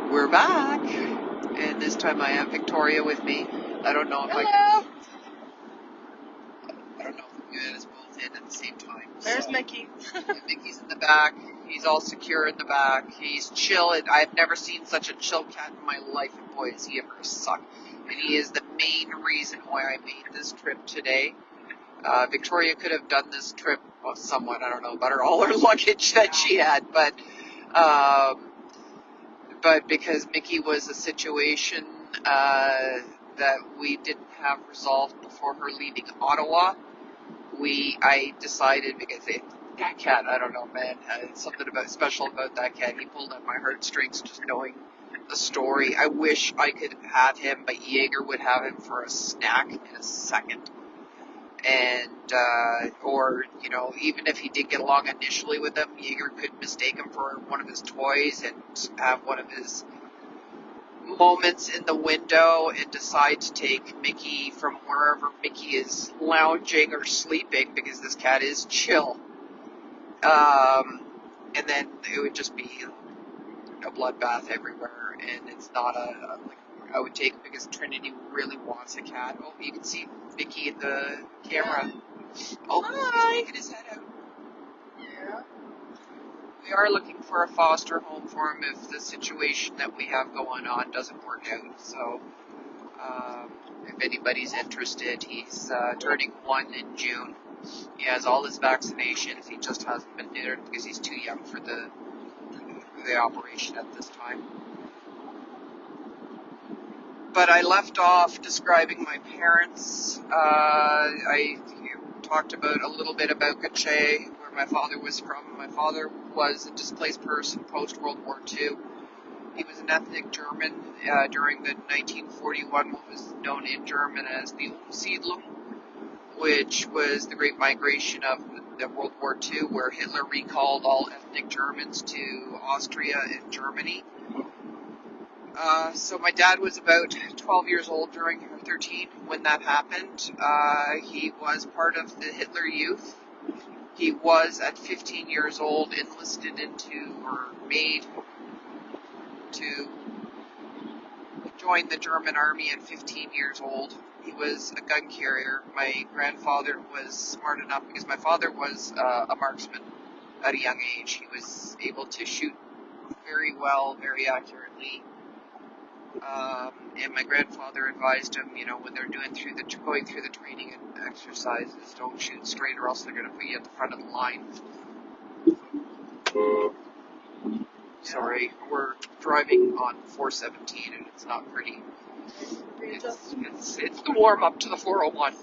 We're back, and this time I have Victoria with me. I don't know if Hello. I don't know if we can get us both in at the same time. There's Mickey. Mickey's in the back. He's all secure in the back. He's chill. I've never seen such a chill cat in my life, and boy, is he ever suck. And he is the main reason why I made this trip today. Victoria could have done this trip somewhat, I don't know, about all her luggage that she had, but because Mickey was a situation that we didn't have resolved before her leaving Ottawa, I decided, because that cat, I don't know, man, something special about that cat. He pulled at my heartstrings just knowing the story. I wish I could have him, but Jaeger would have him for a snack in a second. And, or, even if he did get along initially with him, Jaeger could mistake him for one of his toys and have one of his moments in the window and decide to take Mickey from wherever Mickey is lounging or sleeping, because this cat is chill. And then it would just be a bloodbath everywhere, and it's not I would take him because Trinity really wants a cat. Oh, you can see Mickey in the camera. Oh, Hi. he's making his head out. Yeah. We are looking for a foster home for him if the situation that we have going on doesn't work out. So, if anybody's interested, he's turning 1 in June. He has all his vaccinations. He just hasn't been neutered because he's too young for the operation at this time. But I left off describing my parents. I talked about a little bit about Gaché, where my father was from. My father was a displaced person post-World War II. He was an ethnic German during the 1941, what was known in German as the Umsiedlung, which was the Great Migration of the World War II, where Hitler recalled all ethnic Germans to Austria and Germany. So my dad was about 12 years old or 13 when that happened. He was part of the Hitler Youth. He was, at 15 years old, enlisted into, or made to join the German army at 15 years old. He was a gun carrier. My grandfather was smart enough, because my father was a marksman at a young age. He was able to shoot very well, very accurately. And my grandfather advised him, when they're going through the training and exercises, don't shoot straight or else they're going to put you at the front of the line. Sorry, we're driving on 417 and it's not pretty. It's the warm up to the 401.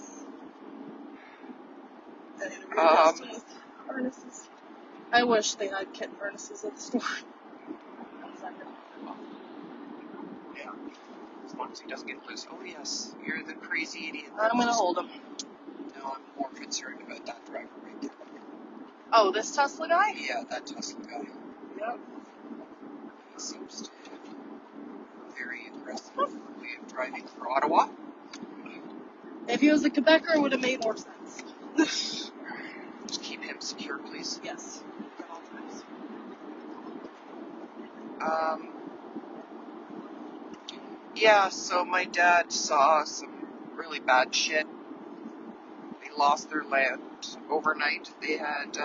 Harnesses. I wish they had kitten harnesses at the store. Yeah, as long as he doesn't get loose. Oh yes, you're the crazy idiot. I'm gonna hold him. No, I'm more concerned about that driver right there. Oh, this Tesla guy? Yeah, that Tesla guy. Yep. He seems to be very aggressive way of driving for Ottawa. If he was a Quebecer, it would have made more sense. Just keep him secure, please. Yes. At all times. Yeah, so my dad saw some really bad shit. They lost their land overnight. They had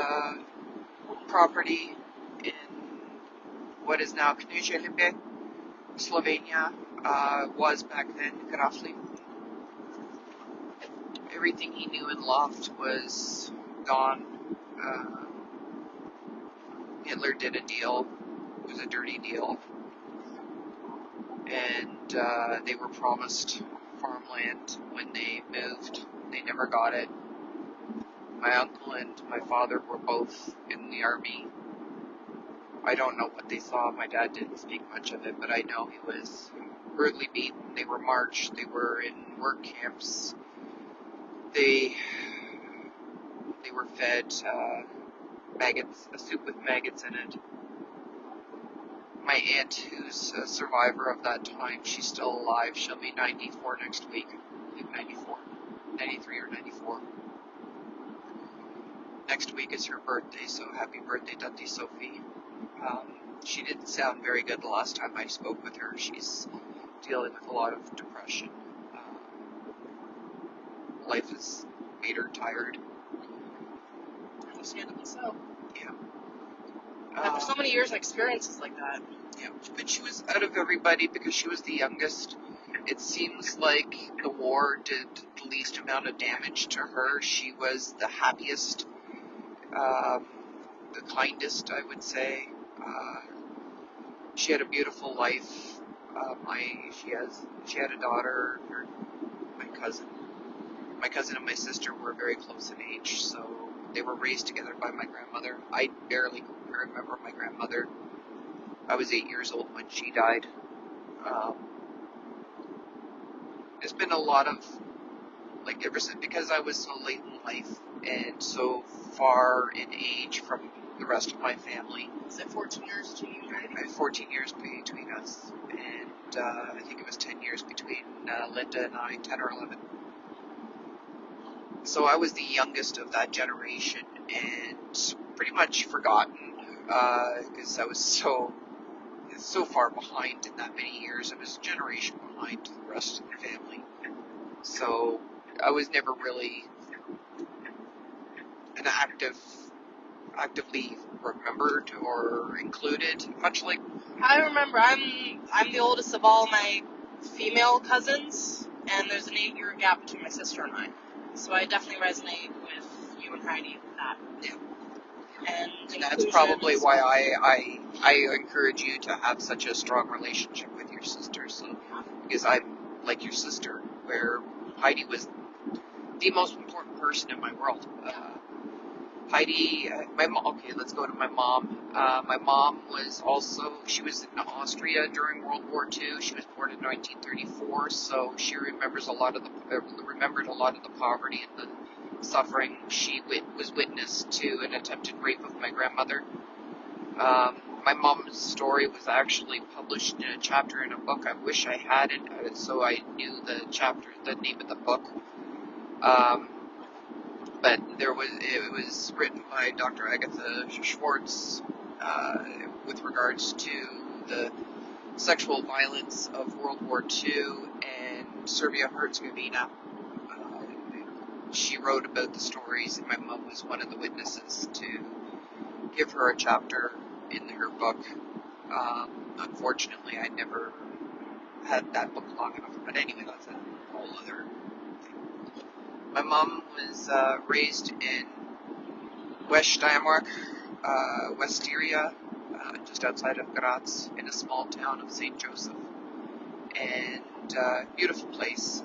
property in what is now Kneževice, Slovenia, was back then Graflin. Everything he knew and loved was gone. Hitler did a deal. It was a dirty deal. And they were promised farmland when they moved. They never got it. My uncle and my father were both in the army. I don't know what they saw. My dad didn't speak much of it, but I know he was brutally beaten. They were marched. They were in work camps. They were fed maggots, a soup with maggots in it. My aunt, who's a survivor of that time, she's still alive. She'll be 94 next week. I think 94. 93 or 94. Next week is her birthday, so happy birthday, Tati Sophie. She didn't sound very good the last time I spoke with her. She's dealing with a lot of depression. Life has made her tired. Understandably so. Yeah. After so many years of experiences like that. Yeah, but she was out of everybody because she was the youngest. It seems like the war did the least amount of damage to her. She was the happiest, the kindest, I would say. She had a beautiful life. She had a daughter. My cousin and my sister were very close in age, so they were raised together by my grandmother. I barely remember my grandmother. I was 8 years old when she died. There's been a lot of, like, ever since, because I was so late in life and so far in age from the rest of my family. Was it 14 years between you and Heidi? I had 14 years between us, and I think it was 10 years between Linda and I, 10 or 11. So I was the youngest of that generation and pretty much forgotten because I was so far behind in that many years. I was a generation behind the rest of the family. So I was never really an actively remembered or included, much like... I remember, I'm the oldest of all my female cousins, and there's an 8-year gap between my sister and I. So I definitely resonate with you and Heidi with that. Yeah. And that's probably why I encourage you to have such a strong relationship with your sister. So, because I'm like your sister, where Heidi was the most important person in my world. Heidi, my mom. Okay, let's go to my mom. My mom she was in Austria during World War II. She was born in 1934, so she remembered a lot of the poverty and the suffering. She was witness to an attempted rape of my grandmother. My mom's story was actually published in a chapter in a book. I wish I had it, so I knew the name of the book. But it was written by Dr. Agatha Schwartz with regards to the sexual violence of World War II and Serbia-Herzegovina. She wrote about the stories, and my mom was one of the witnesses to give her a chapter in her book. Unfortunately, I never had that book long enough. But anyway, that's a whole other thing. My mom was raised in West Steiermark, West Styria, just outside of Graz, in a small town of St. Joseph. And beautiful place.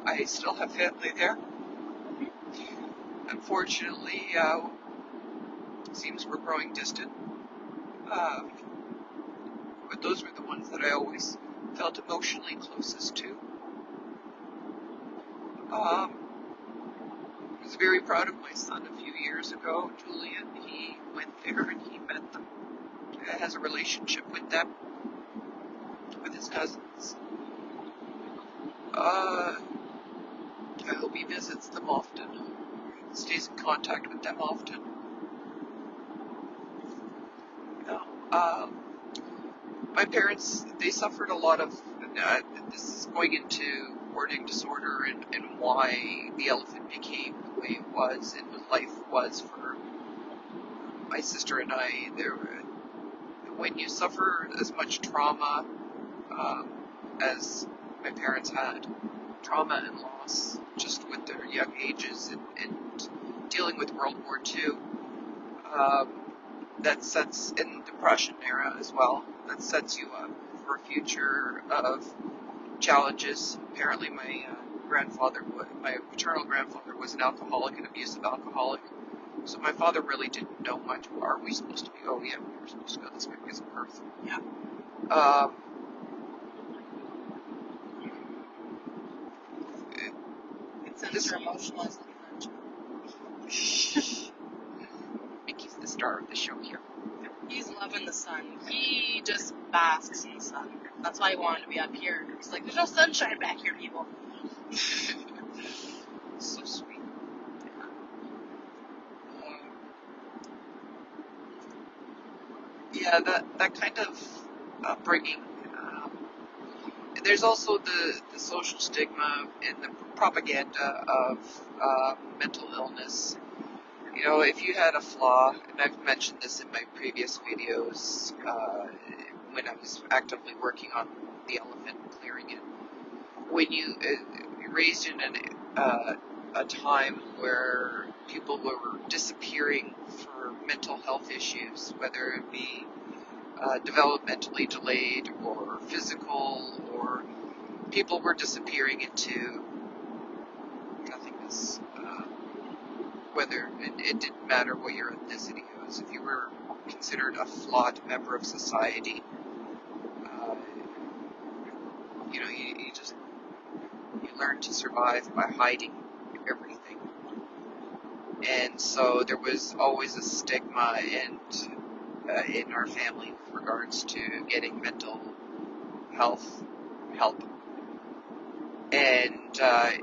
I still have family there. Unfortunately, it seems we're growing distant. But those were the ones that I always felt emotionally closest to. I was very proud of my son a few years ago, Julian. He went there and he met them. He has a relationship with them, with his cousins. I hope he visits them often, stays in contact with them often. My parents, they suffered a lot of, this is going into hoarding disorder and why the elephant became the way it was and what life was for my sister and I. When you suffer as much trauma as my parents had, trauma and loss just with their young ages and dealing with World War II, that sets, in the Depression era as well, that sets you up for a future of challenges. Apparently my paternal grandfather was an alcoholic, an abusive alcoholic. So my father really didn't know much. Are we supposed to be? Oh yeah, we were supposed to go this way because of birth. Yeah. It's your emotional Mickey's the star of the show here. He's loving the sun. He just basks in the sun. That's why he wanted to be up here. He's like, there's no sunshine back here, people. So sweet. yeah, that kind of upbringing. There's also the social stigma and the propaganda of mental illness. You know, if you had a flaw, and I've mentioned this in my previous videos when I was actively working on the elephant and clearing it, when you're raised in a time where people were disappearing for mental health issues, whether it be developmentally delayed or physical, or people were disappearing into nothingness. Whether it didn't matter what your ethnicity was, if you were considered a flawed member of society, uh, you learn to survive by hiding everything. And so there was always a stigma in our family with regards to getting mental health help. And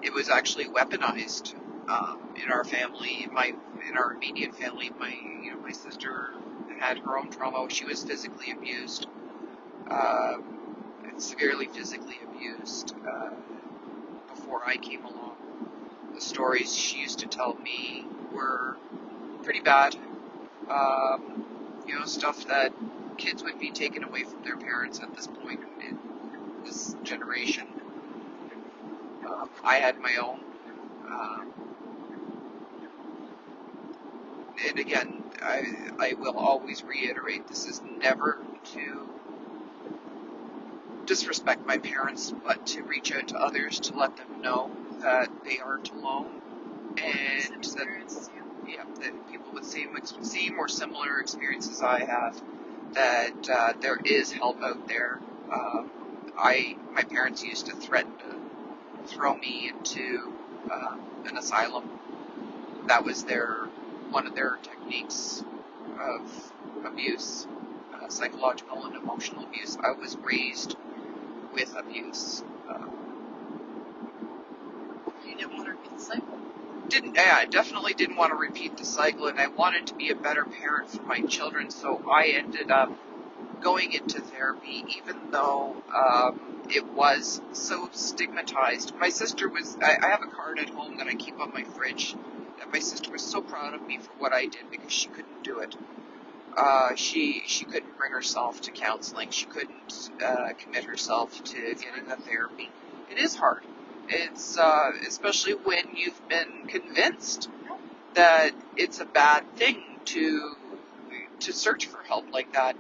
it was actually weaponized in our family. In our immediate family, my sister had her own trauma. She was physically abused, severely physically abused before I came along. The stories she used to tell me were pretty bad. Stuff that kids would be taken away from their parents at this point in this generation. I had my own. And again, I will always reiterate, this is never to disrespect my parents, but to reach out to others to let them know that they aren't alone, and that people with same or similar experiences I have, that there is help out there. My parents used to threaten to throw me into an asylum. That was one of their techniques of abuse, psychological and emotional abuse. I was raised with abuse. You didn't want to repeat the cycle? I definitely didn't want to repeat the cycle, and I wanted to be a better parent for my children, so I ended up going into therapy, even though it was so stigmatized. My sister was, I have a card at home that I keep on my fridge, that my sister was so proud of me for what I did because she couldn't do it. She couldn't bring herself to counseling. She couldn't commit herself to getting the therapy. It is hard. It's especially when you've been convinced that it's a bad thing to search for help like that.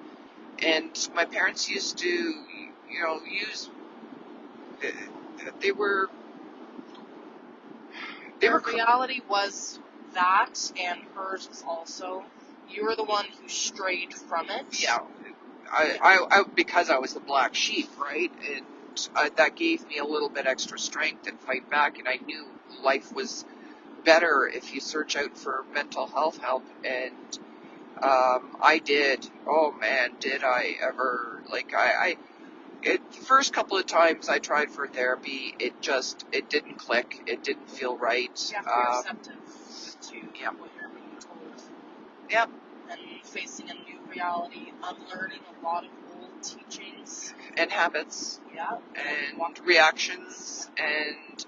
And my parents used to, use. They were. Reality was that, and hers was also. You were the one who strayed from it. Yeah, I because I was the black sheep, right? And that gave me a little bit extra strength and fight back. And I knew life was better if you search out for mental health help. And I did. Oh man, did I ever? The first couple of times I tried for therapy, it didn't click. It didn't feel right. You have to be receptive to what you're being told. Yep. And facing a new reality, unlearning a lot of old teachings. And habits. Yeah. And reactions, and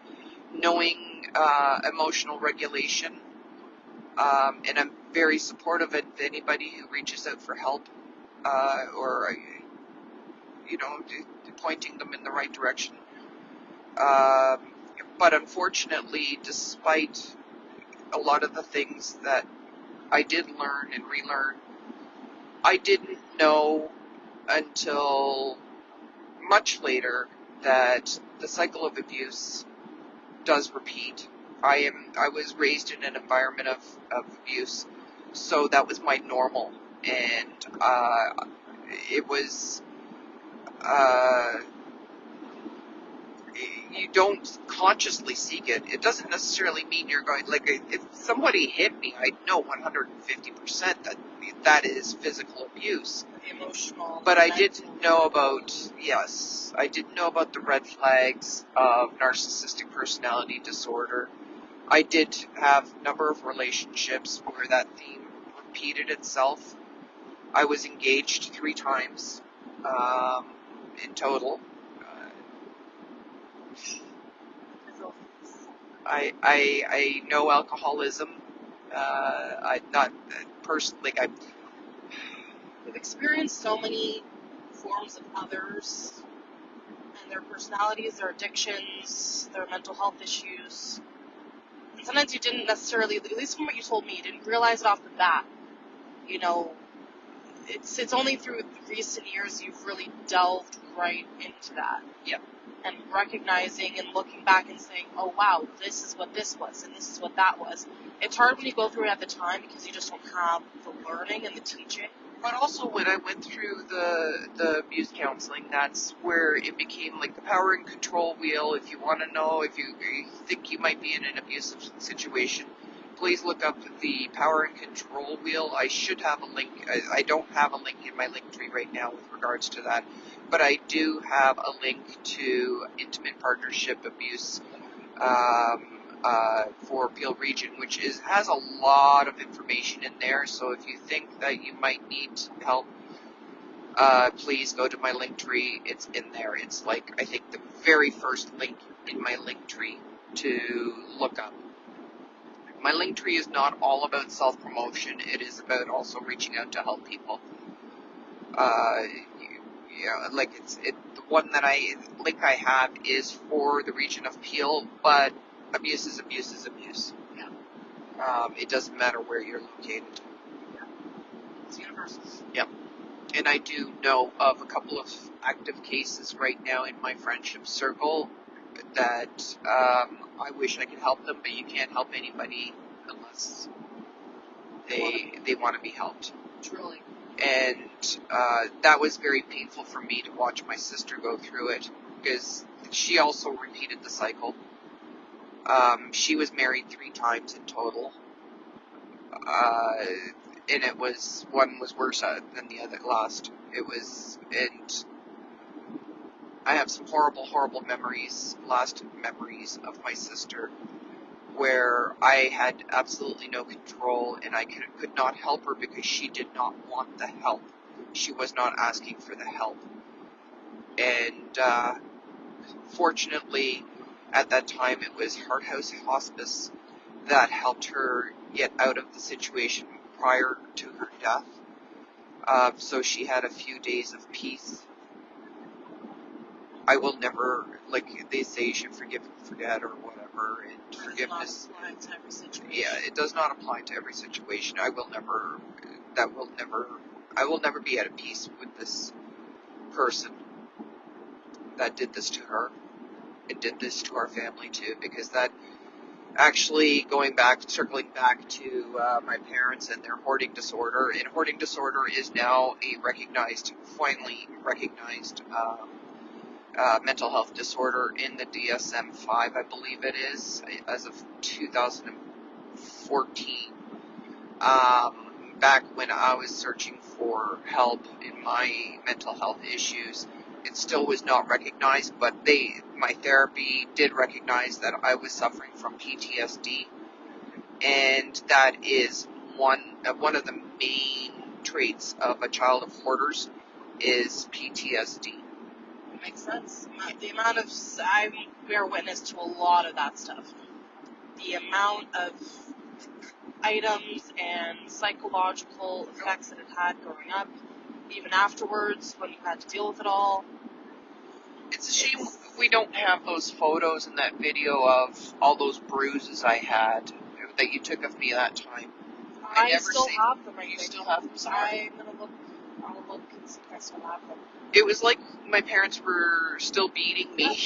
knowing emotional regulation. And I'm very supportive of anybody who reaches out for help, or pointing them in the right direction. But unfortunately, despite a lot of the things that I did learn and relearn, I didn't know until much later that the cycle of abuse does repeat. I was raised in an environment of abuse, so that was my normal, and it was. You don't consciously seek it. It doesn't necessarily mean you're going, if somebody hit me, I know 150% that is physical abuse. Emotional. But I didn't know about the red flags of narcissistic personality disorder. I did have a number of relationships where that theme repeated itself. I was engaged 3 times in total. I know alcoholism. I not personally. We've experienced so many forms of others and their personalities, their addictions, their mental health issues. And sometimes you didn't necessarily, at least from what you told me, you didn't realize it off the bat. You know, it's only through recent years you've really delved right into that. Yeah. And recognizing and looking back and saying, oh wow, this is what this was and this is what that was. It's hard when you go through it at the time because you just don't have the learning and the teaching. But also when I went through the abuse counseling, that's where it became like the power and control wheel. If you want to know, if you think you might be in an abusive situation, please look up the power and control wheel. I should have a link. I don't have a link in my link tree right now with regards to that, but I do have a link to intimate partnership abuse for Peel Region, which has a lot of information in there. So if you think that you might need help, please go to my link tree. It's in there. It's like, I think, the very first link in my link tree to look up. My link tree is not all about self-promotion. It is about also reaching out to help people. The one that link I have is for the region of Peel, but abuse is abuse is abuse. Yeah. It doesn't matter where you're located. Yeah. It's universal. Yeah. And I do know of a couple of active cases right now in my friendship circle that I wish I could help them, but you can't help anybody unless they want to be helped. Truly. And that was very painful for me to watch my sister go through it, because she also repeated the cycle. She was married 3 times in total, and one was worse than the other last. And I have some horrible, horrible lasting memories of my sister, where I had absolutely no control, and I could not help her because she did not want the help. She was not asking for the help. And fortunately, at that time, it was Heart House Hospice that helped her get out of the situation prior to her death. So she had a few days of peace. I will never, like they say, you should forgive and forget or whatever, and forgiveness. Yeah, it does not apply to every situation. I will never be at peace with this person that did this to her and did this to our family too, because that actually circling back to my parents and their hoarding disorder, and hoarding disorder is now finally recognized mental health disorder in the DSM-5, I believe it is, as of 2014. Back when I was searching for help in my mental health issues, it still was not recognized, but my therapy did recognize that I was suffering from PTSD, and that is one of the main traits of a child of hoarders is PTSD. Makes sense. The amount of I bear witness to a lot of that stuff. The amount of items and psychological effects that it had growing up, even afterwards when you had to deal with it all. It's a shame we don't have those photos and that video of all those bruises I had that you took of me that time. I still have them. You still have them? Sorry. I'll look and see if I still have them. It was like my parents were still beating me.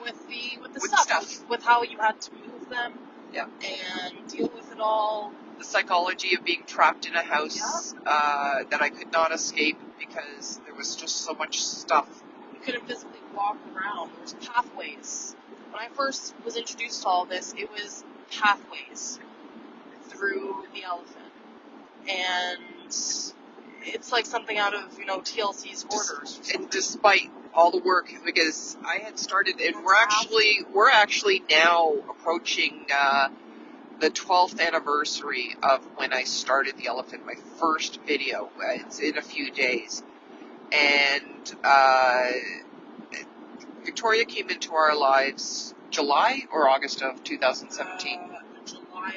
With the stuff. With how you had to move them. Yeah. And deal with it all. The psychology of being trapped in a house that I could not escape because there was just so much stuff. You couldn't physically walk around. There was pathways. When I first was introduced to all this, it was pathways through the elephant. And it's like something out of, TLC's Hoarders. And despite all the work, because I had started, and we're actually now approaching the 12th anniversary of when I started the elephant, my first video. It's in a few days. And Victoria came into our lives July or August of 2017. July,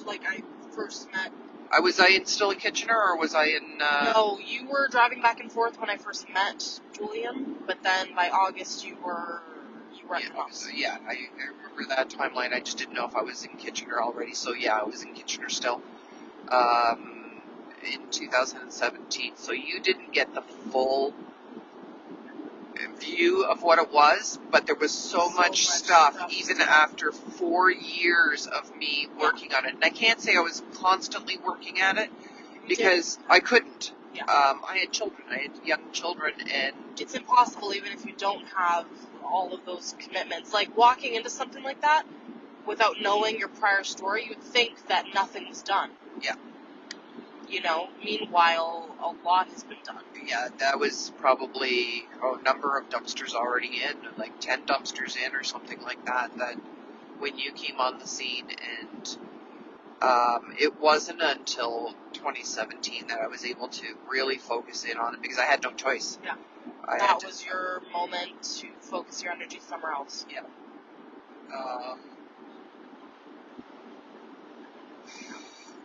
like I first met. Was I still in Kitchener, or was I in... No, you were driving back and forth when I first met Julian, but then by August you were at the house. Yeah, I remember that timeline. I just didn't know if I was in Kitchener already. So yeah, I was in Kitchener still. In 2017. So you didn't get the full view of what it was, but there was so much stuff even after 4 years of me working on it. And I can't say I was constantly working at it because I couldn't. Yeah. I had children. I had young children, and it's impossible even if you don't have all of those commitments. Like walking into something like that without knowing your prior story, you'd think that nothing was done. Yeah. You know, meanwhile, a lot has been done. Yeah, that was probably a number of dumpsters already in, like 10 dumpsters in or something like that when you came on the scene. And it wasn't until 2017 that I was able to really focus in on it because I had no choice. Yeah. That was your moment to focus your energy somewhere else. Yeah.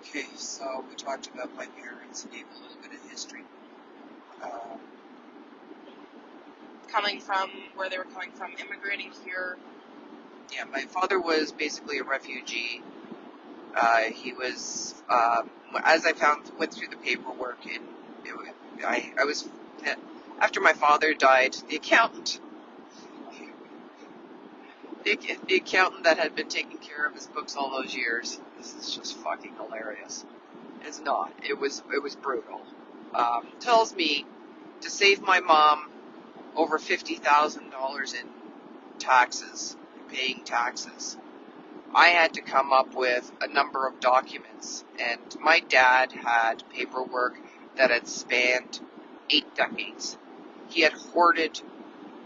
Okay, so we talked about my parents and gave a little bit of history. Coming from where they were coming from, immigrating here. Yeah, my father was basically a refugee. He was, as I went through the paperwork, and I was, after my father died, the accountant that had been taking care of his books all those years, this is just fucking hilarious. It's not. It was brutal. Tells me to save my mom over $50,000 in taxes, paying taxes. I had to come up with a number of documents, and my dad had paperwork that had spanned 8 decades. He had hoarded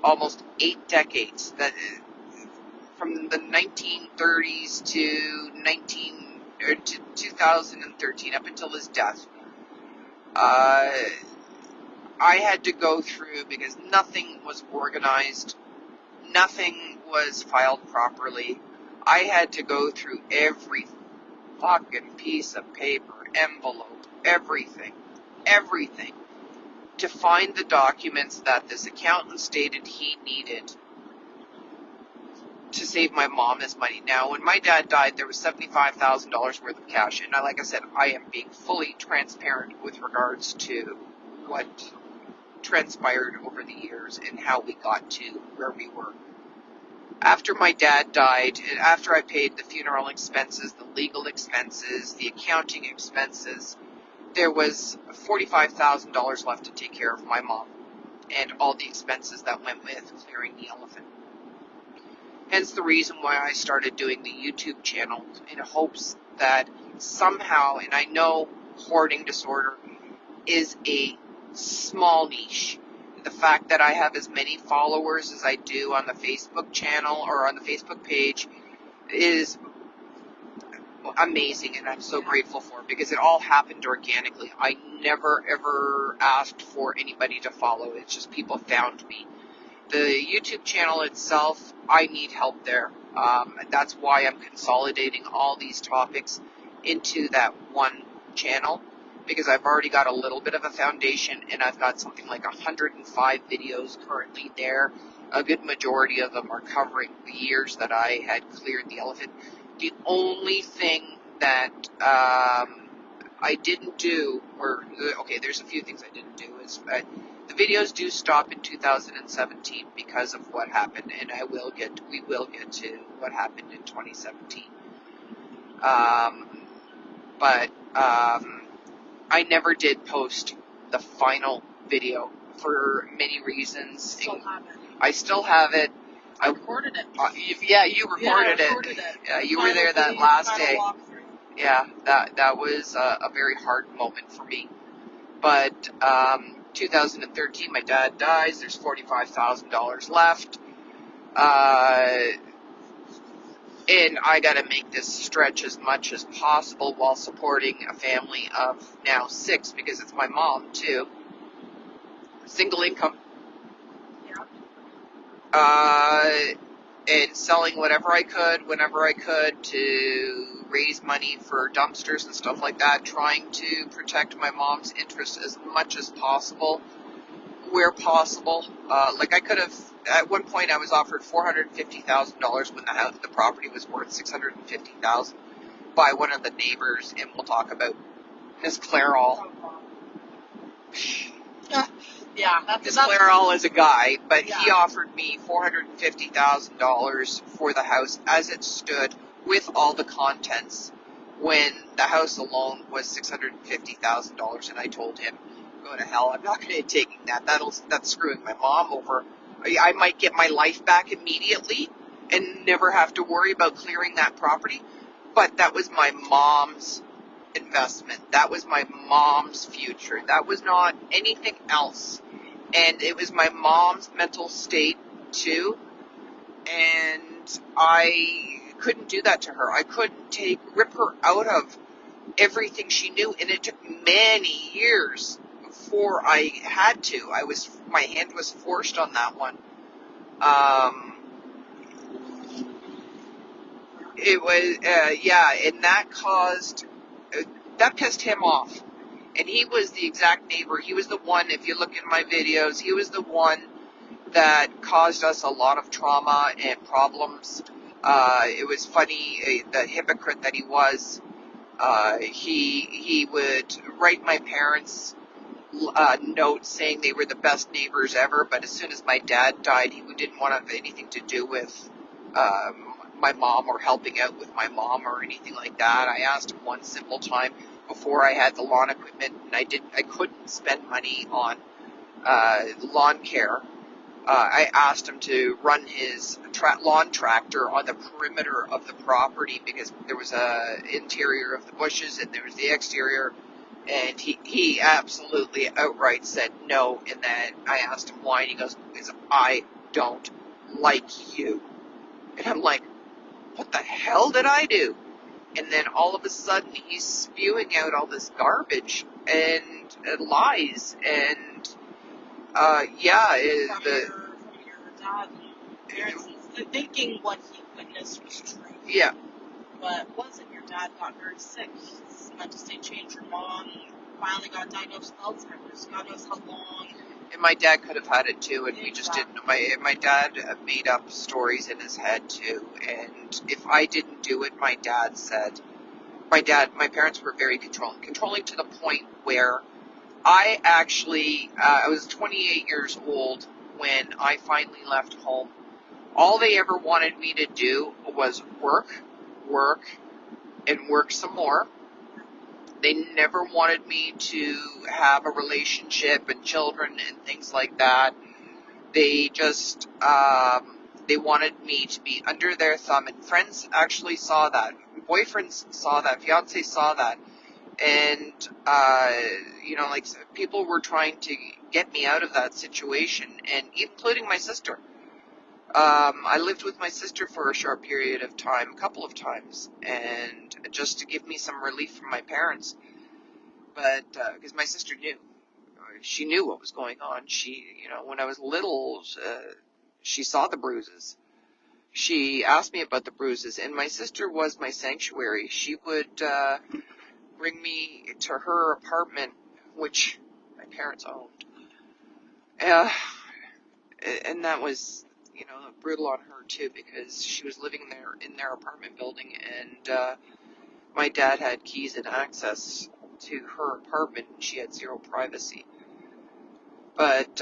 almost 8 decades, that from the 1930s to 2013, up until his death. I had to go through because nothing was organized, nothing was filed properly. I had to go through every fucking piece of paper, envelope, everything, to find the documents that this accountant stated he needed to save my mom this money. Now, when my dad died, there was $75,000 worth of cash, and like I said, I am being fully transparent with regards to what transpired over the years and how we got to where we were. After my dad died, and after I paid the funeral expenses, the legal expenses, the accounting expenses, there was $45,000 left to take care of my mom and all the expenses that went with clearing the elephant. Hence the reason why I started doing the YouTube channel, in hopes that somehow, and I know hoarding disorder is a small niche. The fact that I have as many followers as I do on the Facebook channel or on the Facebook page is amazing, and I'm so grateful for it because it all happened organically. I never ever asked for anybody to follow. It's just people found me. The YouTube channel itself, I need help there. That's why I'm consolidating all these topics into that one channel, because I've already got a little bit of a foundation, and I've got something like 105 videos currently there. A good majority of them are covering the years that I had cleared the elephant. The only thing that I didn't do, there's a few things I didn't do, is the videos do stop in 2017 because of what happened, and we will get to what happened in 2017. But I never did post the final video for many reasons. I still have it. I recorded it. You recorded it. You were there that last day. Yeah, that was a very hard moment for me. But 2013, my dad dies. There's $45,000 left. And I got to make this stretch as much as possible while supporting a family of now 6, because it's my mom too. Single income. Yeah. And selling whatever I could, whenever I could, to raise money for dumpsters and stuff like that, trying to protect my mom's interest as much as possible, where possible. Like I could have, at one point I was offered $450,000 when the property was worth $650,000 by one of the neighbors, and we'll talk about Miss Clairol. Yeah, Miss Clairol is a guy, but Yeah. he offered me $450,000 for the house as it stood with all the contents, when the house alone was $650,000, and I told him, go to hell, I'm not going to be taking that. That's screwing my mom over. I might get my life back immediately and never have to worry about clearing that property, but that was my mom's investment. That was my mom's future. That was not anything else. And it was my mom's mental state too. And I couldn't do that to her. I couldn't rip her out of everything she knew. And it took many years before I had to. My hand was forced on that one. It was, and that pissed him off. And he was the exact neighbor. He was the one, if you look in my videos, he was the one that caused us a lot of trauma and problems. It was funny, the hypocrite that he was. He would write my parents notes saying they were the best neighbors ever, but as soon as my dad died, he didn't want to have anything to do with my mom or helping out with my mom or anything like that. I asked him one simple time before I had the lawn equipment, and I couldn't spend money on lawn care. I asked him to run his lawn tractor on the perimeter of the property, because there was a interior of the bushes and there was the exterior, and he absolutely outright said no. And then I asked him why, and he goes, because I don't like you. And I'm like, what the hell did I do? And then all of a sudden he's spewing out all this garbage and lies, and From your dad and parents, thinking what he witnessed was true. Yeah. But it wasn't. Your dad got very sick. His mental state changed. Your mom finally got diagnosed with Alzheimer's. God knows how long. And my dad could have had it too, and we just didn't. My dad made up stories in his head too, and if I didn't do it, my dad said, my parents were very controlling to the point where I actually, I was 28 years old when I finally left home. All they ever wanted me to do was work, and work some more. They never wanted me to have a relationship and children and things like that. They just, they wanted me to be under their thumb, and friends actually saw that. Boyfriends saw that. Fiancés saw that. And, like people were trying to get me out of that situation, and including my sister. I lived with my sister for a short period of time, a couple of times, and just to give me some relief from my parents. But, because my sister knew. She knew what was going on. She, when I was little, she saw the bruises. She asked me about the bruises, and my sister was my sanctuary. She would bring me to her apartment, which my parents owned. And that was, brutal on her too, because she was living there in their apartment building, and my dad had keys and access to her apartment, and she had zero privacy. But,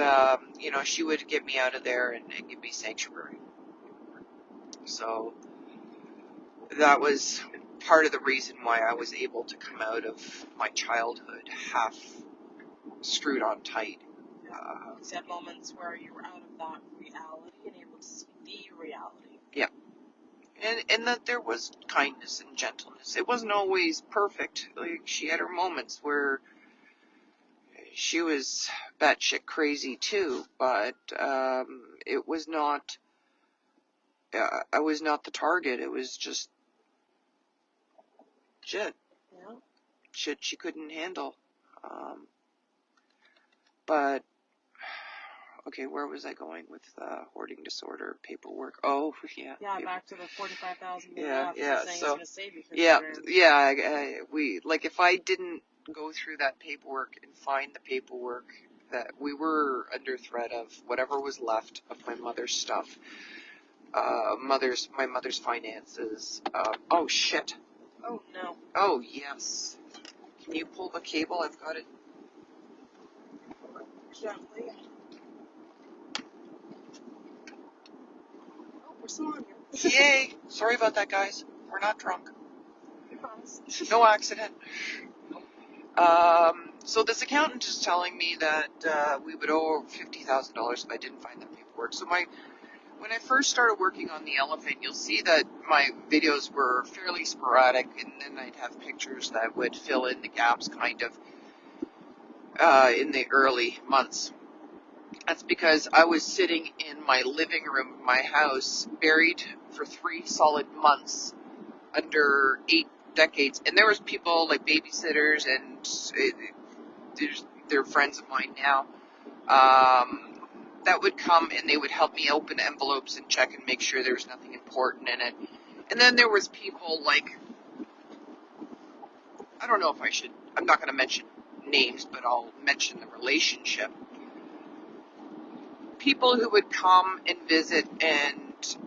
she would get me out of there and give me sanctuary. So that was part of the reason why I was able to come out of my childhood half screwed on tight. You had moments where you were out of that reality and able to see the reality. Yeah. And that there was kindness and gentleness. It wasn't always perfect. Like, she had her moments where she was batshit crazy too, but it was not I was not the target. It was just shit. Yeah. Shit she couldn't handle. But okay, where was I going with hoarding disorder paperwork? Oh, yeah. Yeah, back to the 45,000. Yeah. Saying it's So, gonna save you 50 yeah, grand. yeah. If I didn't go through that paperwork and find the paperwork, that we were under threat of whatever was left of my mother's stuff, my mother's finances. Oh shit. Oh no. Oh yes. Can you pull the cable? I've got it. Gently. Oh, we're still on here. Yay! Sorry about that, guys. We're not drunk. I promise. No accident. So this accountant is telling me that we would owe $50,000 if I didn't find that paperwork. So when I first started working on the elephant, you'll see that my videos were fairly sporadic, and then I'd have pictures that would fill in the gaps, kind of, in the early months. That's because I was sitting in my living room of my house, buried for 3 solid months, under 8 decades, and there was people like babysitters, and they're friends of mine now, that would come and they would help me open envelopes and check and make sure there was nothing important in it. And then there was people like, I don't know if I'm not going to mention names, but I'll mention the relationship. People who would come and visit and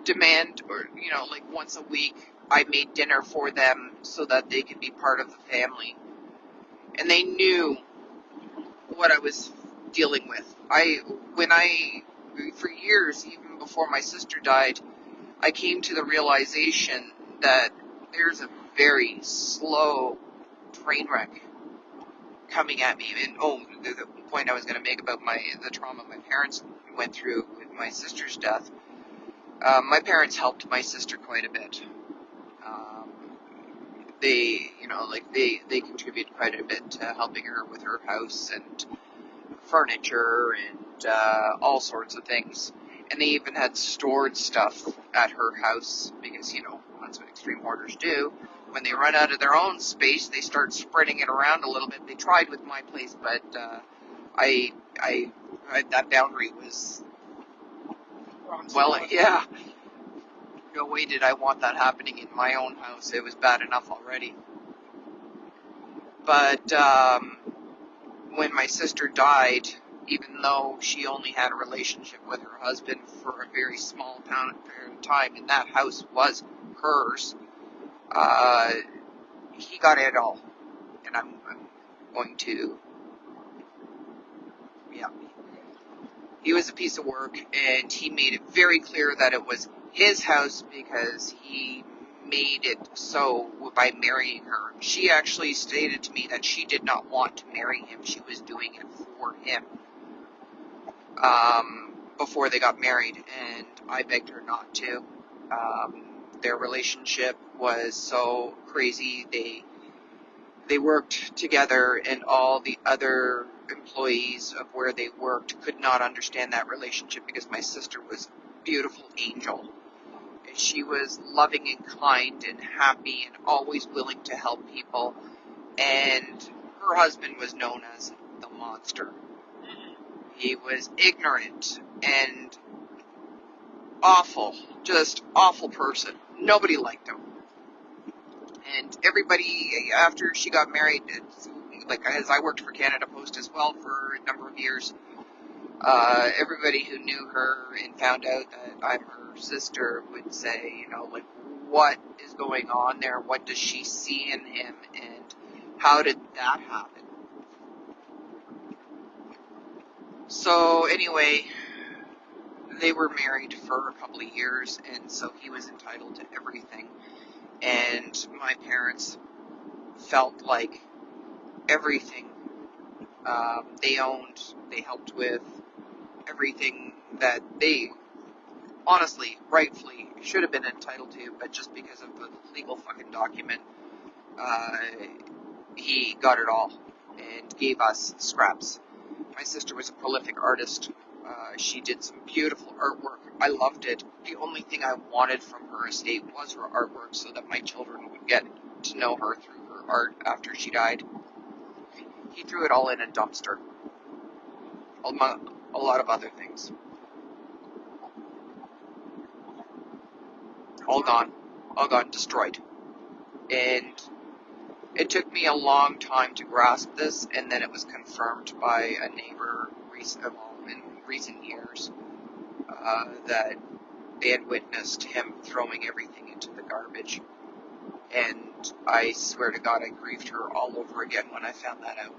demand, or like once a week I made dinner for them so that they could be part of the family, and they knew what I was dealing with. For years, even before my sister died, I came to the realization that there's a very slow train wreck coming at me. And the point I was going to make about the trauma my parents went through with my sister's death. My parents helped my sister quite a bit. They contributed quite a bit to helping her with her house and furniture and all sorts of things. And they even had stored stuff at her house because, that's what extreme hoarders do. When they run out of their own space, they start spreading it around a little bit. They tried with my place, but that boundary was, well, yeah. No way did I want that happening in my own house. It was bad enough already. But when my sister died, even though she only had a relationship with her husband for a very small period of time, and that house was hers, he got it all. And I'm going to, yeah. He was a piece of work, and he made it very clear that it was his house because he made it so by marrying her. She actually stated to me that she did not want to marry him. She was doing it for him before they got married, and I begged her not to. Their relationship was so crazy. They worked together, and all the other employees of where they worked could not understand that relationship because my sister was a beautiful angel. And she was loving and kind and happy and always willing to help people. And her husband was known as the monster. He was ignorant and awful, just awful person. Nobody liked him. And everybody, after she got married, as I worked for Canada Post as well for a number of years, everybody who knew her and found out that I'm her sister would say, what is going on there? What does she see in him? And how did that happen? So anyway, they were married for a couple of years, and so he was entitled to everything. And my parents felt like everything they owned, they helped with everything that they honestly, rightfully, should have been entitled to, but just because of the legal fucking document, he got it all and gave us scraps. My sister was a prolific artist. She did some beautiful artwork. I loved it. The only thing I wanted from her estate was her artwork so that my children would get to know her through her art after she died. He threw it all in a dumpster, among a lot of other things. All gone, destroyed. And it took me a long time to grasp this, and then it was confirmed by a neighbor in recent years that they had witnessed him throwing everything into the garbage. And I swear to God, I grieved her all over again when I found that out.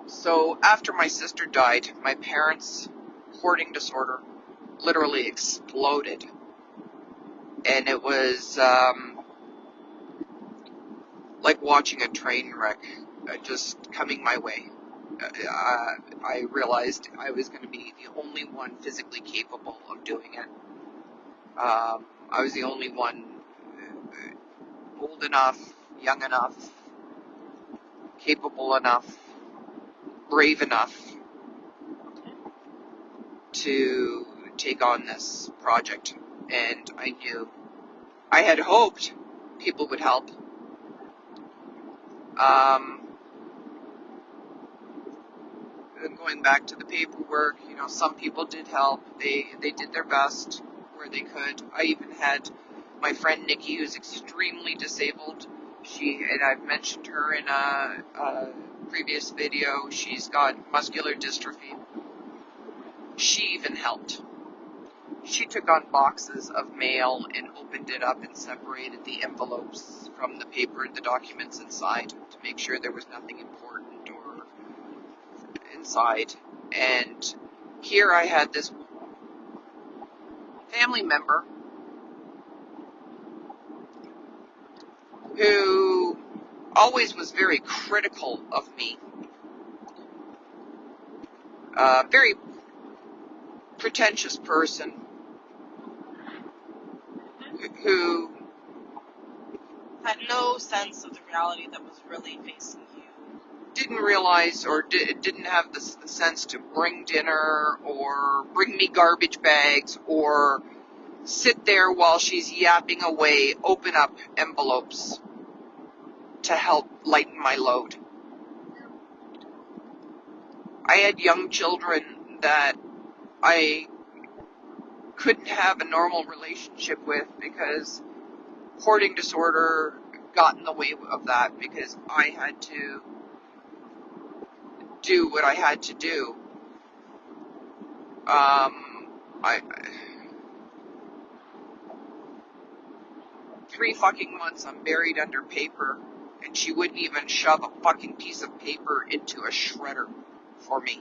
So after my sister died, my parents' hoarding disorder literally exploded. And it was like watching a train wreck just coming my way. I realized I was going to be the only one physically capable of doing it. I was the only one old enough, young enough, capable enough, brave enough to take on this project. And I had hoped people would help. Going back to the paperwork, some people did help. They did their best where they could. I even had my friend Nikki, who's extremely disabled. And I've mentioned her in a previous video. She's got muscular dystrophy. She even helped. She took on boxes of mail and opened it up and separated the envelopes from the paper and the documents inside to make sure there was nothing important or inside. And here I had this family member who always was very critical of me, very pretentious person who had no sense of the reality that was really facing you. Didn't realize or didn't have the sense to bring dinner or bring me garbage bags or sit there while she's yapping away, open up envelopes to help lighten my load. I had young children that I couldn't have a normal relationship with because hoarding disorder got in the way of that, because I had to do what I had to do. 3 fucking months I'm buried under paper, and she wouldn't even shove a fucking piece of paper into a shredder for me.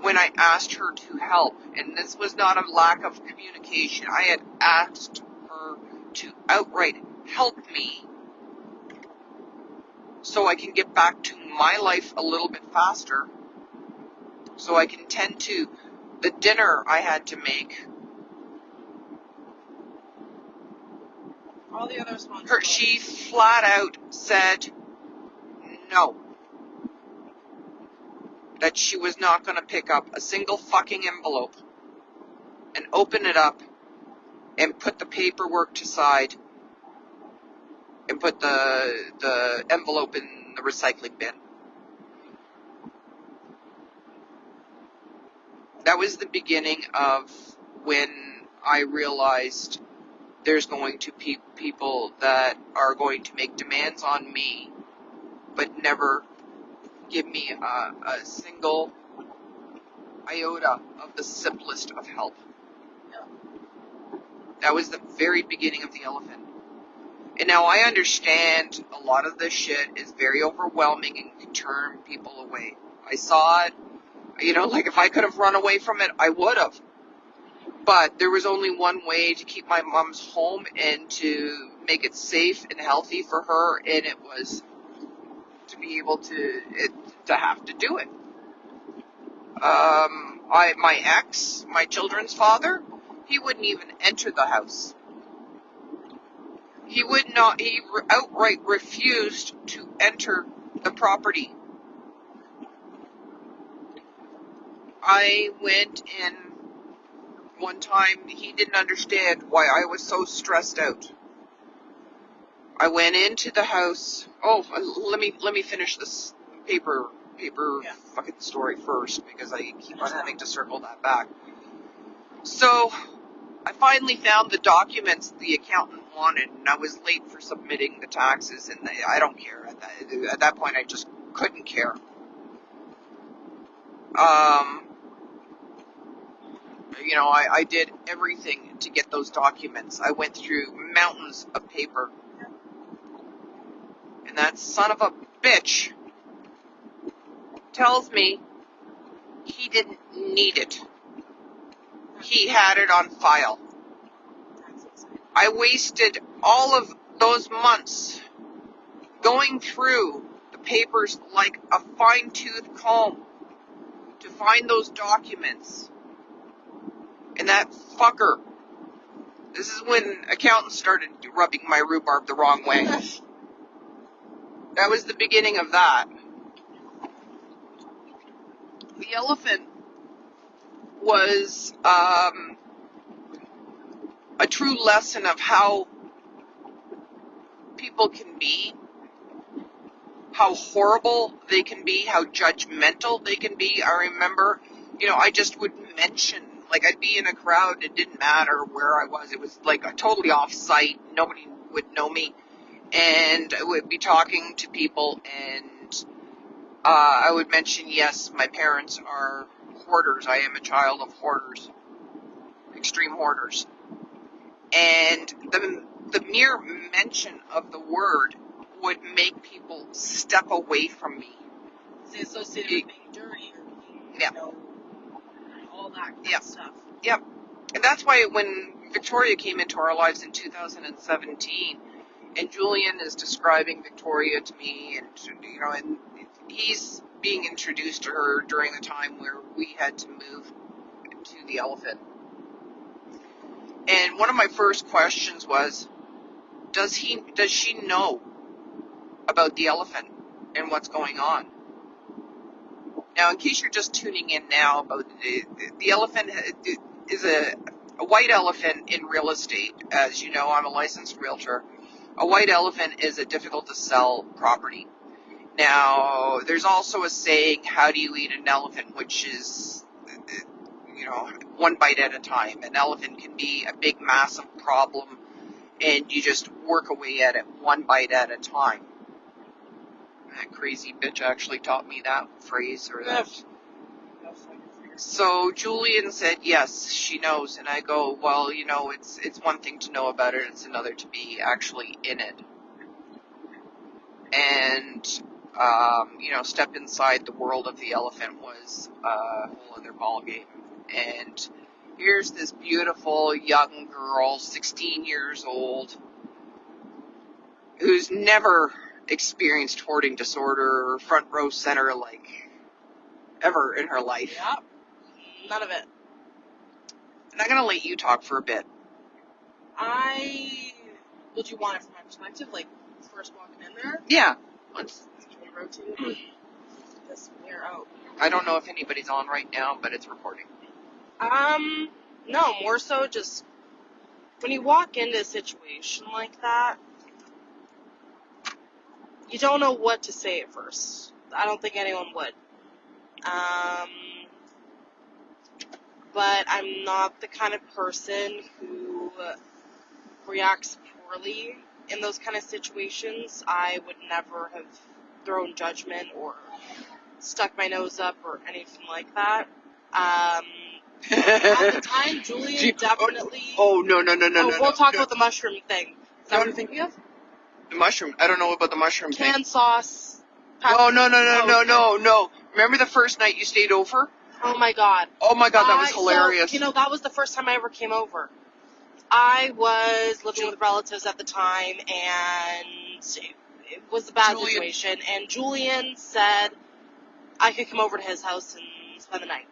When I asked her to help, and this was not a lack of communication, I had asked her to outright help me so I can get back to my life a little bit faster, so I can tend to the dinner I had to make. All the other responsibilities. She flat out said no. That she was not going to pick up a single fucking envelope and open it up and put the paperwork to side and put the envelope in the recycling bin. That was the beginning of when I realized there's going to be people that are going to make demands on me, but never give me a single iota of the simplest of help. That was the very beginning of the elephant. And now I understand a lot of this shit is very overwhelming and can turn people away. I saw it, like if I could have run away from it, I would have. But there was only one way to keep my mom's home and to make it safe and healthy for her, and it was to be able to have to do it. My ex, my children's father, he wouldn't even enter the house. He outright refused to enter the property I went in one time, he didn't understand why I was so stressed out. I went into the house. Oh, let me finish this paper Yeah. fucking story first, because I keep on having to circle that back. So, I finally found the documents the accountant wanted, and I was late for submitting the taxes, and I don't care. At that point, I just couldn't care. I did everything to get those documents. I went through mountains of paper. And that son of a bitch tells me he didn't need it. He had it on file. I wasted all of those months going through the papers like a fine-tooth comb to find those documents. And that fucker, this is when accountants started rubbing my rhubarb the wrong way. That was the beginning of that. The elephant was a true lesson of how people can be, how horrible they can be, how judgmental they can be. I remember, I just would mention, like, I'd be in a crowd, it didn't matter where I was, it was like totally off-site, nobody would know me, and I would be talking to people, and I would mention, yes, my parents are hoarders, I am a child of hoarders, extreme hoarders, and the mere mention of the word would make people step away from me. They associated with being dirty or being, all that kind of stuff. Yep. And that's why when Victoria came into our lives in 2017, and Julian is describing Victoria to me, and he's being introduced to her during the time where we had to move to the elephant. And one of my first questions was, does she know about the elephant and what's going on? Now, in case you're just tuning in now, about the elephant is a white elephant in real estate. As you know, I'm a licensed realtor. A white elephant is a difficult to sell property. Now, there's also a saying, how do you eat an elephant, which is, one bite at a time. An elephant can be a big, massive problem, and you just work away at it one bite at a time. That crazy bitch actually taught me that phrase, or that. So Julian said, yes, she knows. And I go, well, it's one thing to know about it, it's another to be actually in it. And, step inside the world of the elephant was a whole other ballgame. And here's this beautiful young girl, 16 years old, who's never experienced hoarding disorder or front row center, like, ever in her life. Yep. None of it. And I'm going to let you talk for a bit. Would you want it from my perspective, like, first walking in there? Yeah. Can we rotate this mirror out? I don't know if anybody's on right now, but it's recording. No, more so just when you walk into a situation like that, you don't know what to say at first. I don't think anyone would. But I'm not the kind of person who reacts poorly in those kind of situations. I would never have thrown judgment or stuck my nose up or anything like that. At the time, Julian definitely... Oh, no. We'll talk about the mushroom thing. Is that what you're thinking of? The mushroom. I don't know about the mushroom thing. Canned sauce. No. Remember the first night you stayed over? Oh my god. That was hilarious. So, that was the first time I ever came over. I was living with relatives at the time, and it was a bad situation. And Julian said I could come over to his house and spend the night.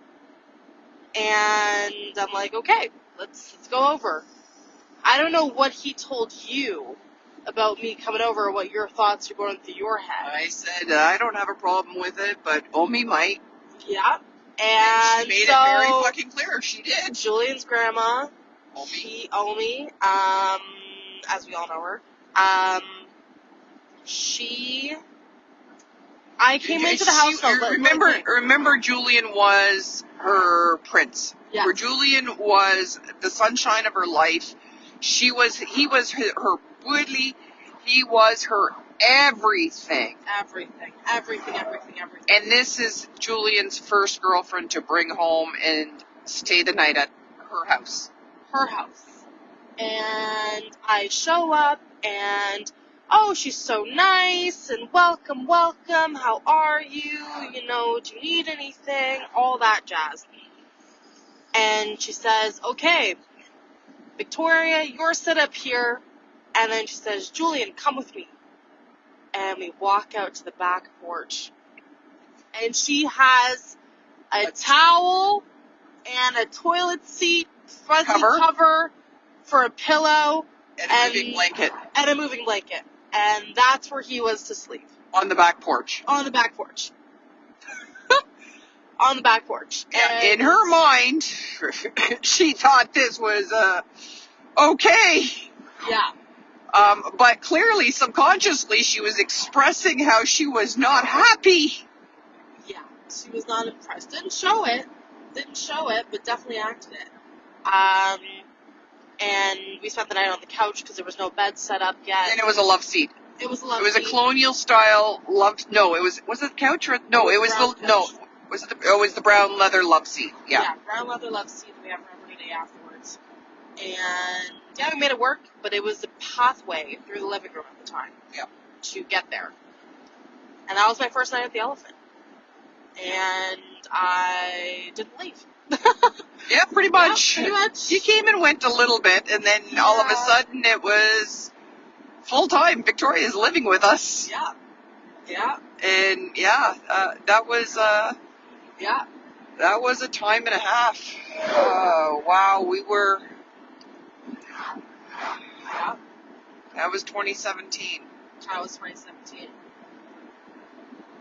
And I'm like, okay, let's go over. I don't know what he told you about me coming over, or what your thoughts are going through your head. I said, I don't have a problem with it, but Omi might. Yeah. And she made it very fucking clear. She did. Julian's grandma, Omi, as we all know her, I came into the house. Remember, Julian was her prince. Yes. Where Julian was the sunshine of her life. He was her woodly. He was her everything. Everything. And this is Julian's first girlfriend to bring home and stay the night at her house. And I show up and, oh, she's so nice and welcome. How are you? You know, do you need anything? All that jazz. And she says, okay, Victoria, you're set up here. And then she says, Julian, come with me. And we walk out to the back porch. And she has a towel and a toilet seat fuzzy cover for a pillow. And a moving blanket. And that's where he was to sleep. On the back porch. On the back porch. Yeah, in her mind, she thought this was, okay. Yeah. But clearly, subconsciously, she was expressing how she was not happy. Yeah, she was not impressed. Didn't show it, but definitely acted it. And we spent the night on the couch because there was no bed set up yet. And it was a love seat. It was a colonial style love. No, was it the couch or no? It was the brown leather love seat. Yeah, brown leather love seat that we have for every day afterwards. And yeah, we made it work, but it was the pathway through the living room at the time. Yeah. To get there. And that was my first night at the Elephant. And I didn't leave. Yeah, pretty much. Yeah, pretty much. You came and went a little bit, and then all of a sudden it was full time. Victoria's living with us. Yeah. Yeah. And that was that was a time and a half. Wow, we were. Yeah. That was 2017. That was 2017.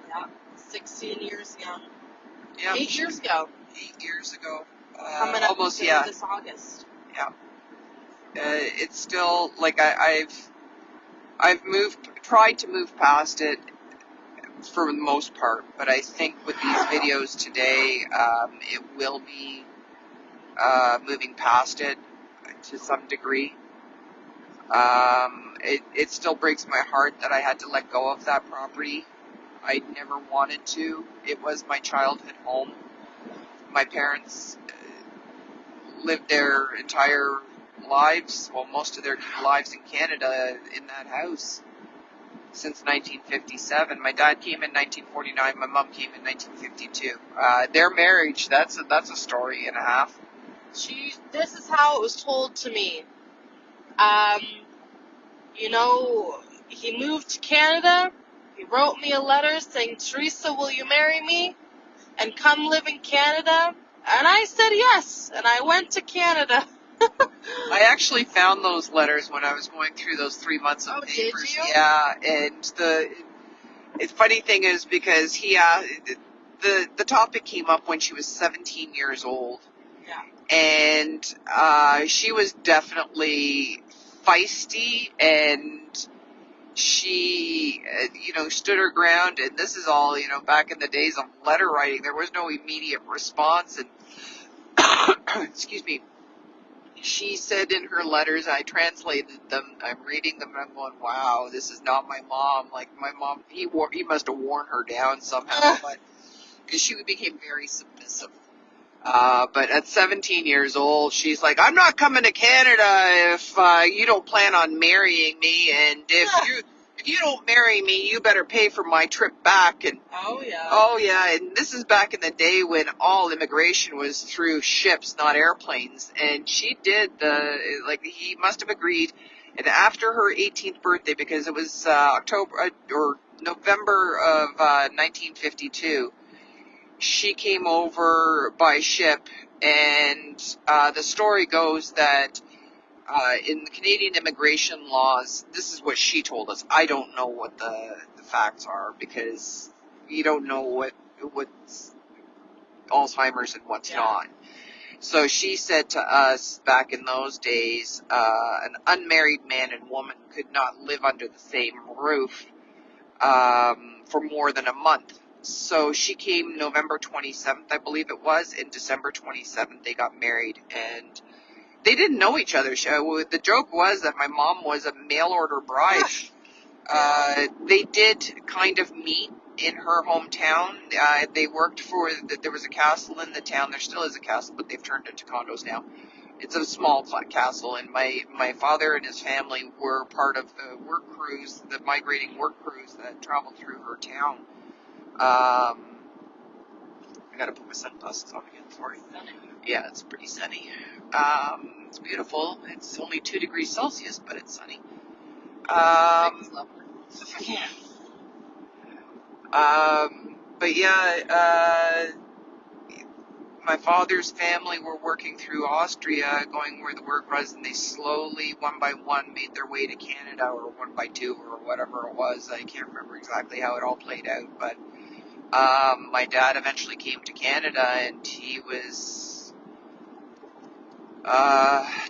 Yeah. 16 years ago. Yeah. 8 years ago. 8 years ago. Coming up almost, this August. Yeah. It's still, like, I've tried to move past it for the most part, but I think with these videos today, it will be moving past it to some degree. It still breaks my heart that I had to let go of that property. I never wanted to. It was my childhood home. My parents lived their entire lives, well, most of their lives in Canada in that house since 1957. My dad came in 1949. My mom came in 1952. Their marriage, that's a story and a half. This is how it was told to me. He moved to Canada. He wrote me a letter saying, Teresa, will you marry me and come live in Canada? And I said yes, and I went to Canada. I actually found those letters when I was going through those 3 months of papers. Did you? Yeah, and the funny thing is because the topic came up when she was 17 years old. Yeah. And she was definitely feisty, and she, stood her ground, and this is all, back in the days of letter writing. There was no immediate response, and excuse me, she said in her letters, I translated them, I'm reading them, and I'm going, wow, this is not my mom. Like, my mom, he must have worn her down somehow, but because she became very submissive. But at 17 years old, she's like, I'm not coming to Canada if you don't plan on marrying me, and if you don't marry me, you better pay for my trip back. And oh yeah, and this is back in the day when all immigration was through ships, not airplanes. And she did he must have agreed. And after her 18th birthday, because it was November of 1952. She came over by ship, and the story goes that in the Canadian immigration laws, this is what she told us. I don't know what the facts are, because you don't know what's Alzheimer's and what's Yeah. not. So she said to us back in those days, an unmarried man and woman could not live under the same roof for more than a month. So she came November 27th, I believe it was, and December 27th they got married, and they didn't know each other. The joke was that my mom was a mail order bride. They did kind of meet in her hometown. They worked for, there was a castle in the town. There still is a castle, but they've turned into condos now. It's a small castle, and my father and his family were part of the work crews, the migrating work crews that traveled through her town. I gotta put my sunglasses on again, sorry. Yeah, it's pretty sunny. It's beautiful. It's only 2 degrees Celsius, but it's sunny. Yeah. But yeah, my father's family were working through Austria, going where the work was, and they slowly, one by one, made their way to Canada, or 1 by 2, or whatever it was. I can't remember exactly how it all played out, but my dad eventually came to Canada, and he was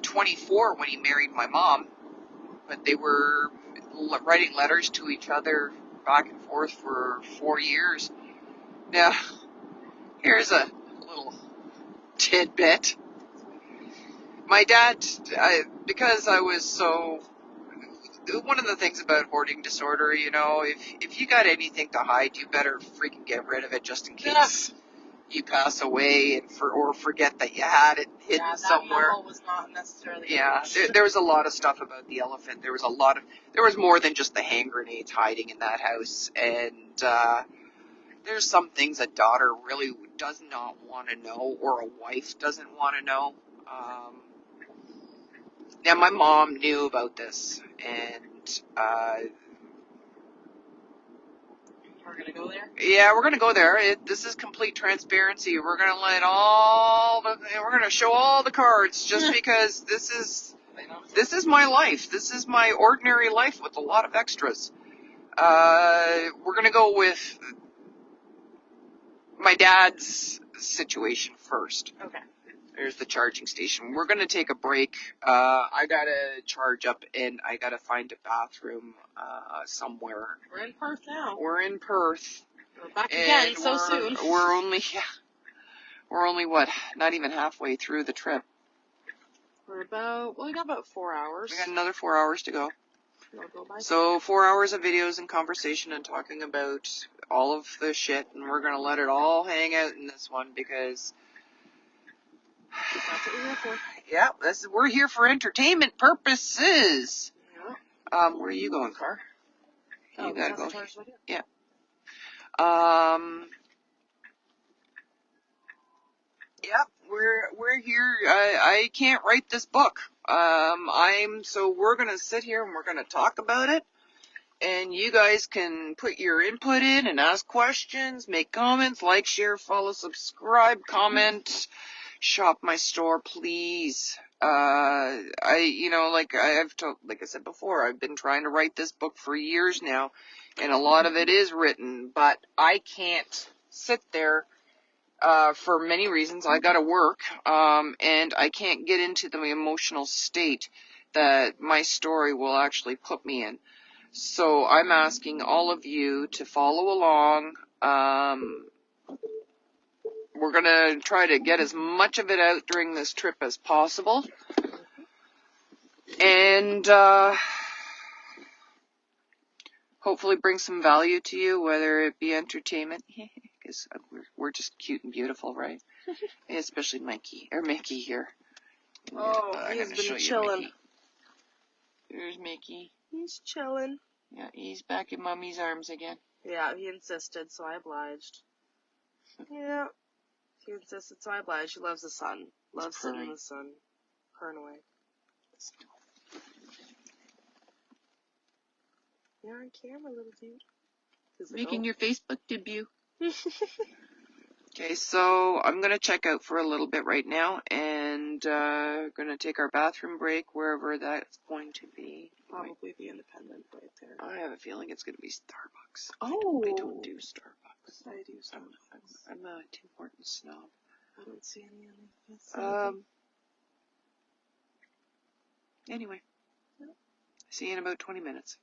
24 when he married my mom, but they were writing letters to each other back and forth for 4 years. Now, here's a little tidbit. My dad, because I was so, one of the things about hoarding disorder, if you got anything to hide, you better freaking get rid of it just in case you pass away or forget that you had it hidden somewhere. Memo was not necessarily. Yeah, there was a lot of stuff about the elephant. There was more than just the hand grenades hiding in that house, and there's some things a daughter really does not want to know, or a wife doesn't want to know. Now, my mom knew about this, and We're going to go there? yeah, we're going to go there. This is complete transparency. We're going to we're going to show all the cards, just because this is my life. This is my ordinary life with a lot of extras. We're going to go with my dad's situation first. Okay. There's the charging station. We're going to take a break. I got to charge up, and I got to find a bathroom somewhere. We're in Perth now. We're in Perth. We're back again so soon. We're only what? Not even halfway through the trip. We got about 4 hours. We got another 4 hours to go. We'll go by. So 4 hours of videos and conversation and talking about all of the shit, and we're going to let it all hang out in this one, because that's what we're here for. Yeah, we're here for entertainment purposes. Yeah. Where are you going, car? You gotta go. Yeah. Yeah, we're here. I can't write this book. So we're gonna sit here and we're gonna talk about it. And you guys can put your input in and ask questions, make comments, like, share, follow, subscribe, comment, shop my store, please. Like I said before, I've been trying to write this book for years now, and a lot of it is written, but I can't sit there, for many reasons. I gotta work, and I can't get into the emotional state that my story will actually put me in. So I'm asking all of you to follow along. We're going to try to get as much of it out during this trip as possible. And hopefully bring some value to you, whether it be entertainment. Because we're just cute and beautiful, right? Especially Mickey here. He's been chilling. There's Mickey. He's chilling. Yeah, he's back in Mommy's arms again. Yeah, he insisted, so I obliged. Yeah, he insisted, so I obliged. He loves the sun. Loves sitting in the sun. Purring away. You're on camera, little dude. Making your Facebook debut. Okay, so I'm going to check out for a little bit right now, and going to take our bathroom break wherever that's going to be. Probably the Independent right there. I have a feeling it's going to be Starbucks. Oh. I don't do Starbucks. I do some. I'm a Tim Hortons snob. I don't see any on this. Anyway. See you in about 20 minutes.